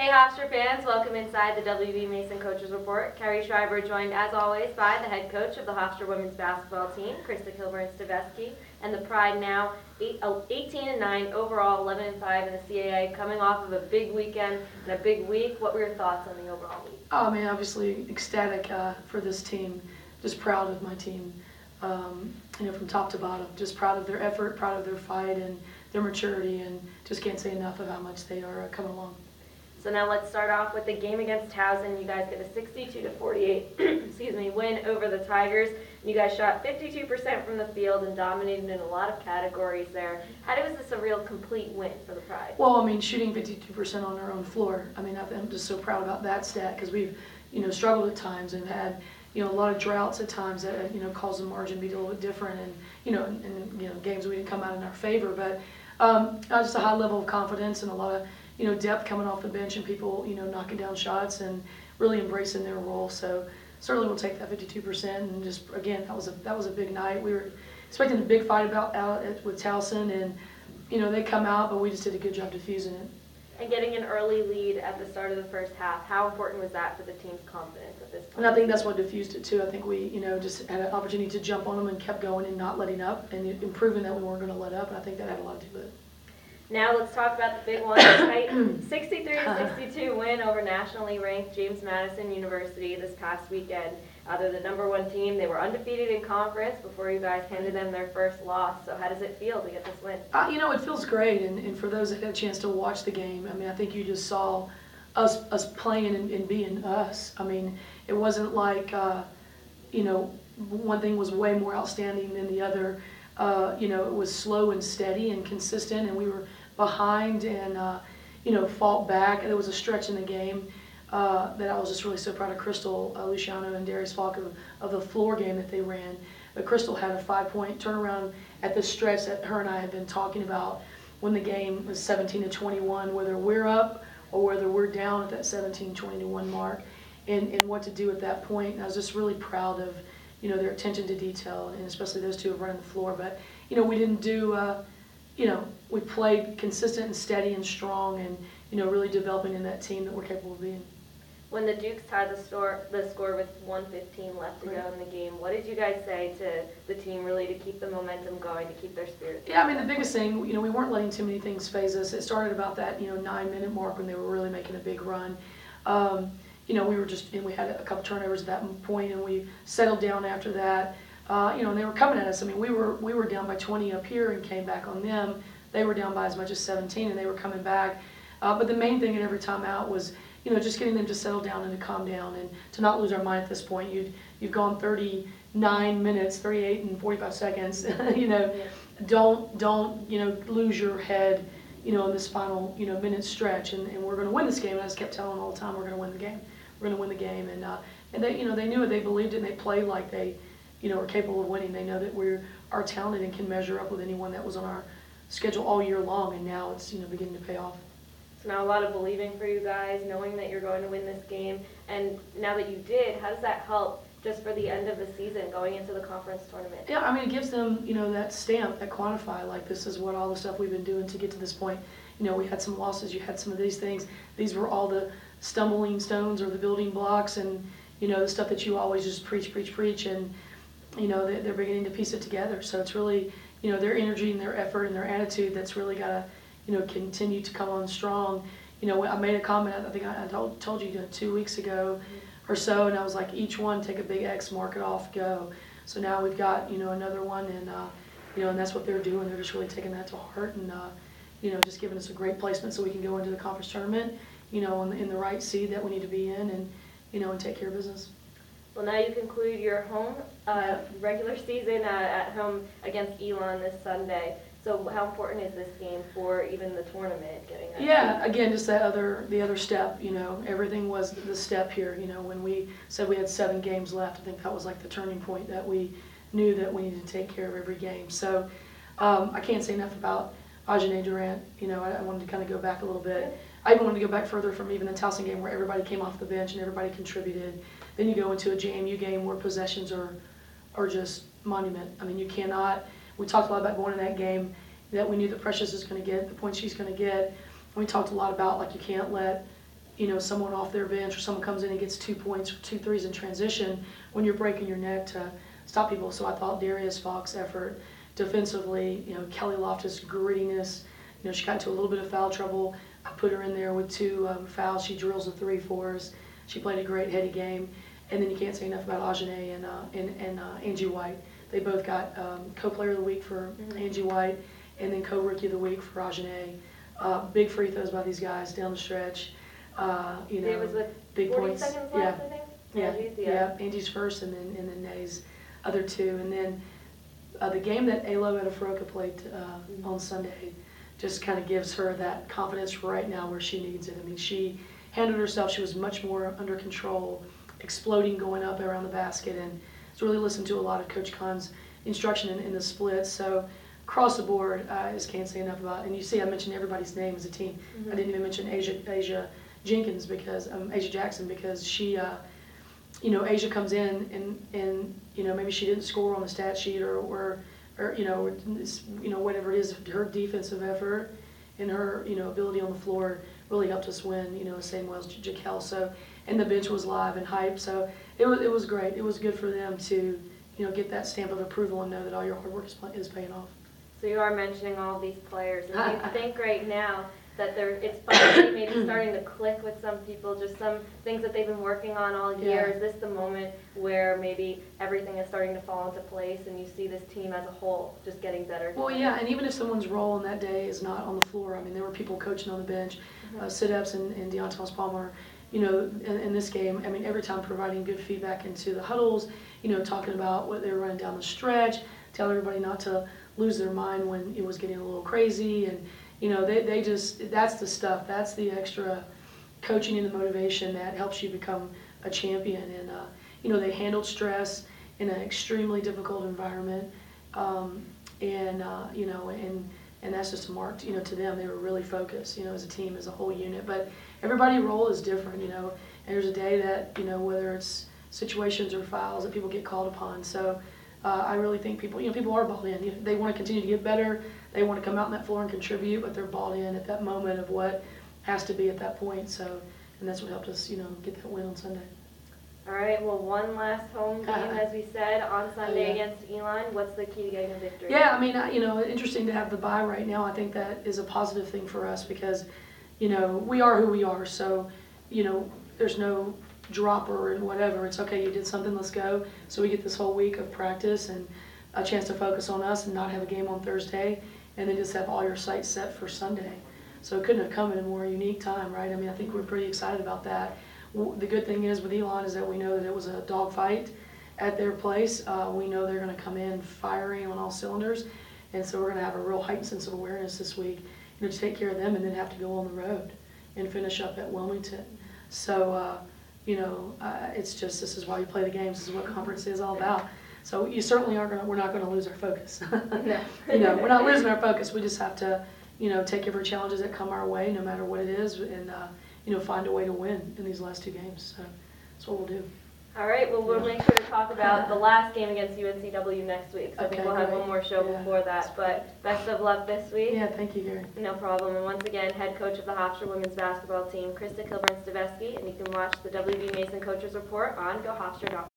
Hey Hofstra fans, welcome inside the WBB Mason Coaches Report. Kerri Schreiber joined as always by the head coach of the Hofstra women's basketball team, Krista Kilburn-Steveskey, and the Pride now 18-9 overall, 11-5 in the CAA, coming off of a big weekend and a big week. What were your thoughts on the overall week? Oh man, obviously ecstatic for this team. Just proud of my team, from top to bottom. Just proud of their effort, proud of their fight and their maturity, and just can't say enough of how much they are coming along. So now let's start off with the game against Towson. You guys get a 62-48 win over the Tigers. You guys shot 52% from the field and dominated in a lot of categories there. How was this a real complete win for the Pride? Well, shooting 52% on our own floor. I'm just so proud about that stat because we've, struggled at times and had, a lot of droughts at times that, caused the margin to be a little bit different and, games we didn't come out in our favor. But just a high level of confidence and a lot of, depth coming off the bench and people, knocking down shots and really embracing their role. So certainly we'll take that 52% and just, again, that was a big night. We were expecting a big fight with Towson and, they come out, but we just did a good job diffusing it. And getting an early lead at the start of the first half, how important was that for the team's confidence at this point? And I think that's what diffused it too. I think we, just had an opportunity to jump on them and kept going and not letting up and improving that we weren't going to let up. And I think that had a lot to do with it. Now let's talk about the big one, tight 63-62 win over nationally ranked James Madison University this past weekend. They're the #1 team. They were undefeated in conference before you guys handed them their first loss. So how does it feel to get this win? It feels great. And for those that had a chance to watch the game, I think you just saw us playing and being us. It wasn't like, one thing was way more outstanding than the other. It was slow and steady and consistent, and we were behind and, fought back. There was a stretch in the game that I was just really so proud of Crystal Luciano and Darius Falk of the floor game that they ran. But Crystal had a 5-point turnaround at the stretch that her and I had been talking about when the game was 17-21, whether we're up or whether we're down at that 17-21 mark, and what to do at that point. And I was just really proud of their attention to detail, and especially those two of running the floor. But, we didn't do, we played consistent and steady and strong and, really developing in that team that we're capable of being. When the Dukes tied the score with 1:15 left to go in the game, what did you guys say to the team really to keep the momentum going, to keep their spirits? Yeah, the biggest thing, we weren't letting too many things phase us. It started about that, 9-minute mark when they were really making a big run. We had a couple turnovers at that point, and we settled down after that. And they were coming at us. We were down by 20 up here and came back on them. They were down by as much as 17, and they were coming back. But the main thing in every timeout was, just getting them to settle down and to calm down and to not lose our mind at this point. You've gone 39 minutes, 38 and 45 seconds. Don't lose your head, in this final minute stretch. And we're going to win this game. And I just kept telling them all the time, we're going to win the game. We're going to win the game. And they they knew it. They believed it. And they played like they are capable of winning. They know that we are talented and can measure up with anyone that was on our schedule all year long. And now it's beginning to pay off. So now a lot of believing for you guys, knowing that you're going to win this game. And now that you did, how does that help just for the end of the season going into the conference tournament? Yeah, it gives them, that stamp, that quantify, like this is what all the stuff we've been doing to get to this point. We had some losses, you had some of these things. These were all the stumbling stones or the building blocks and, the stuff that you always just preach. And, they're beginning to piece it together. So it's really, their energy and their effort and their attitude that's really got to, continue to come on strong. I made a comment, I think I told you 2 weeks ago or so, and I was like, each one take a big X, mark it off, go. So now we've got, another one, and, and that's what they're doing. They're just really taking that to heart and, just giving us a great placement so we can go into the conference tournament, in the right seed that we need to be in and, and take care of business. Well, now you conclude your home regular season at home against Elon this Sunday. So how important is this game for even the tournament? Again, just the other step. Everything was the step here. When we said we had 7 games left, I think that was like the turning point that we knew that we needed to take care of every game. So I can't say enough about Ajane Durant. I wanted to kind of go back a little bit. I even wanted to go back further from even the Towson game where everybody came off the bench and everybody contributed. Then you go into a JMU game where possessions are just monument. You cannot. We talked a lot about going in that game that we knew that Precious is going to get, the points she's going to get. We talked a lot about, like, you can't let someone off their bench or someone comes in and gets 2 points or 2 threes in transition when you're breaking your neck to stop people. So I thought Darius Fox's effort defensively, Kelly Loftus' grittiness, she got into a little bit of foul trouble. I put her in there with 2 fouls. She drills the 3 for us. She played a great heady game. And then you can't say enough about Ajane and Angie White. They both got co-player of the week for Angie White and then co-rookie of the week for Ajane. Big free throws by these guys down the stretch. It was with big 40 points. seconds left, I think? Yeah. Angie's first and then Nay's other 2. And then the game that Alo Etafuroka played on Sunday just kind of gives her that confidence right now where she needs it. I mean, she handled herself. She was much more under control, exploding, going up around the basket, and has really listened to a lot of Coach Khan's instruction in the split. So across the board, I just can't say enough about it. And you see I mentioned everybody's name as a team. I didn't even mention Asia Jenkins because Asia Jackson because she Asia comes in and maybe she didn't score on the stat sheet or whatever it is, her defensive effort and her ability on the floor really helped us win, the same way as Jaquel. So, and the bench was live and hype, so it was great. It was good for them to get that stamp of approval and know that all your hard work is paying off. So you are mentioning all these players, and do you think right now that it's finally maybe starting to click with some people, just some things that they've been working on all year? Is this the moment where maybe everything is starting to fall into place and you see this team as a whole just getting better? Well, yeah, and even if someone's role on that day is not on the floor, I mean, there were people coaching on the bench, sit-ups and Deion Thomas-Palmer, in this game, I mean, every time providing good feedback into the huddles, talking about what they were running down the stretch, tell everybody not to lose their mind when it was getting a little crazy, and they just, that's the stuff, that's the extra coaching and the motivation that helps you become a champion. And they handled stress in an extremely difficult environment, and that's just a mark to them. They were really focused as a team, as a whole unit, but everybody's role is different, and there's a day that whether it's situations or fouls that people get called upon. So I really think people are bought in. They want to continue to get better. They want to come out on that floor and contribute, but they're bought in at that moment of what has to be at that point. So, and that's what helped us, get that win on Sunday. All right. Well, one last home game, as we said, on Sunday against Elon. What's the key to getting a victory? Yeah, I mean, interesting to have the bye right now. I think that is a positive thing for us because, we are who we are. So, there's no dropper and whatever. It's okay, you did something, let's go. So we get this whole week of practice and a chance to focus on us and not have a game on Thursday, and then just have all your sights set for Sunday. So it couldn't have come at a more unique time, right? I mean, I think we're pretty excited about that. The good thing is with Elon is that we know that it was a dogfight at their place. We know they're going to come in firing on all cylinders, and so we're going to have a real heightened sense of awareness this week, to take care of them and then have to go on the road and finish up at Wilmington. So, it's just, this is why you play the games. This is what conference is all about. So you certainly we're not going to lose our focus. No. We're not losing our focus. We just have to, take every challenges that come our way, no matter what it is, and, find a way to win in these last 2 games. So that's what we'll do. All right. Well, we'll make sure to talk about the last game against UNCW next week. So I think we'll have one more show before that. But best of luck this week. Yeah, thank you, Kerri. No problem. And once again, head coach of the Hofstra women's basketball team, Krista Kilburn-Steveskey, and you can watch the WB Mason Coaches Report on GoHofstra.com.